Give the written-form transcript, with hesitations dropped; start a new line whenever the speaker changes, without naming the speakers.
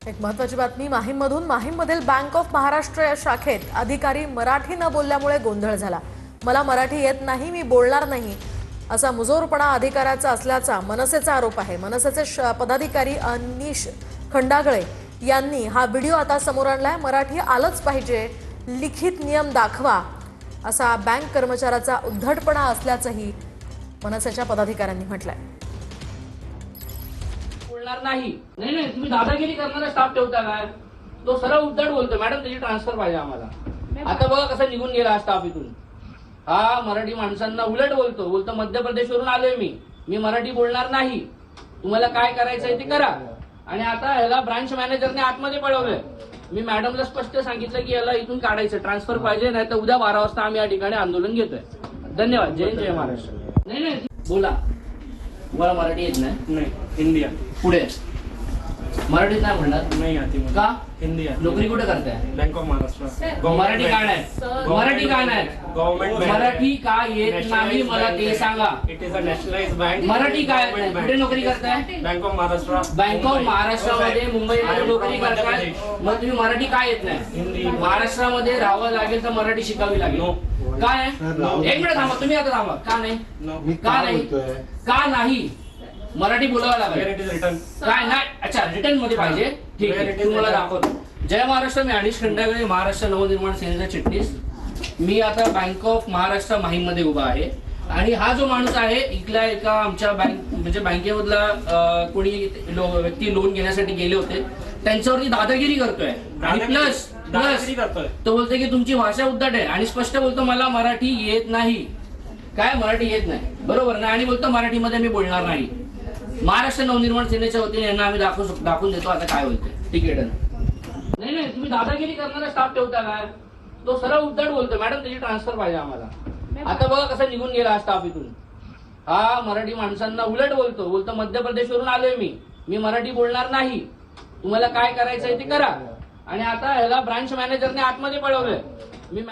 एक महत्त्वाची बातमी माहीममधून. माहीममधील बँक ऑफ महाराष्ट्र या शाखेत अधिकारी मराठी न बोलल्यामुळे गोंधळ झाला. मला मराठी येत नाही, मी बोलणार नाही असा मुजोरपणा अधिकाऱ्याचा असल्याचा मनसेचा आरोप आहे. मनसेचे पदाधिकारी अनिश खंडागळे यांनी हा व्हिडिओ आता समोर आणलाय. मराठी आलंच पाहिजे, लिखित नियम दाखवा असा बँक कर्मचाऱ्याचा उद्धटपणा असल्याचंही मनसेच्या पदाधिकाऱ्यांनी म्हटलंय.
बोलणार नाही नाही नाही तुम्ही दादागिरी करणारा स्टाफ ठेवता काय? तो सरळ उद्धट बोलतो, मॅडम त्याची ट्रान्सफर पाहिजे आम्हाला. आता बघा कसा निघून गेला हा स्टाफ इथून. हा मराठी माणसांना उलट बोलतो मध्य प्रदेशवरून आलोय मी मराठी बोलणार नाही, तुम्हाला काय करायचंय ते करा. आणि आता ह्याला ब्रांच मॅनेजरने आतमध्ये पळवलंय. मी मॅडमला स्पष्ट सांगितलं की याला इथून काढायचं, ट्रान्सफर पाहिजे, नाही तर उद्या 12 वाजता आम्ही या ठिकाणी आंदोलन घेतोय. धन्यवाद. जय महाराष्ट्र. नाही नाही बोला. तुम्हाला मराठी येत नाही?
नहीं, हिंदी है।
पुढे मराठीत नाही म्हणणार?
नहीं आती मुझे।
का?
हिंदी है।
नोकरी कुठे करताय?
Bank of Maharashtra.
मराठी का नाही? मराठी का नाही?
गवर्नमेंट
मराठी का येत नाही मला ते सांगा.
It is a nationalised bank.
Marathi काय? कुठे नोकरी करताय?
Bank of Maharashtra.
Bank of महाराष्ट्रामध्ये मुंबईमध्ये नोकरी करताय, मग तुम्ही मराठी का येत नाही?
हिंदी।
महाराष्ट्रामध्ये राहावं लागेल तर मराठी शिकावी लागेल. का नाही? एक मिनिट थांबा, तुम्ही आता थांबा. का नाही? का नाही? का नाही? मराठी बोलावं लागेल.
It is written.
काय नाही? अच्छा, रिटर्न मध्ये पाहिजे. ठीक आहे, तुम्हाला दाखवतो. जय महाराष्ट्र. मी अनिश खंडागळे, महाराष्ट्र नवनिर्माण सेनेचा चिटणीस. मी आता बँक ऑफ महाराष्ट्र माहीममध्ये उभा आहे. आणि हा जो माणूस आहे इथला एका आमच्या म्हणजे बँकेमधला कोणी व्यक्ती लोन घेण्यासाठी गेले होते, त्यांच्यावरती दादागिरी करतोय. आणि प्लस तो बोलतोय की तुमची भाषा उद्धट आहे आणि स्पष्ट बोलतो मला मराठी येत नाही. काय मराठी येत नाही? बरोबर ना? आणि बोलतो मराठीमध्ये मी बोलणार नाही. महाराष्ट्र नवनिर्माण सेनेच्या वतीने यांना आम्ही दाखवून देतो आता काय होते. ठीक आहे, डन. नाही नाही तुम्ही दादागिरी करणारा स्टाफ ठेवता काय? तो सरळ उद्धट बोलतो, मॅडम त्याची ट्रान्सफर पाहिजे आम्हाला. आता बघा कसा निघून गेला हा स्टाफ इथून. हा मराठी माणसांना उलट बोलतो मध्य प्रदेशवरून आलोय मी मराठी बोलणार नाही, तुम्हाला काय करायचंय ते करा. आणि आता ह्याला ब्रांच मॅनेजरने आतमध्ये पळवलंय. मी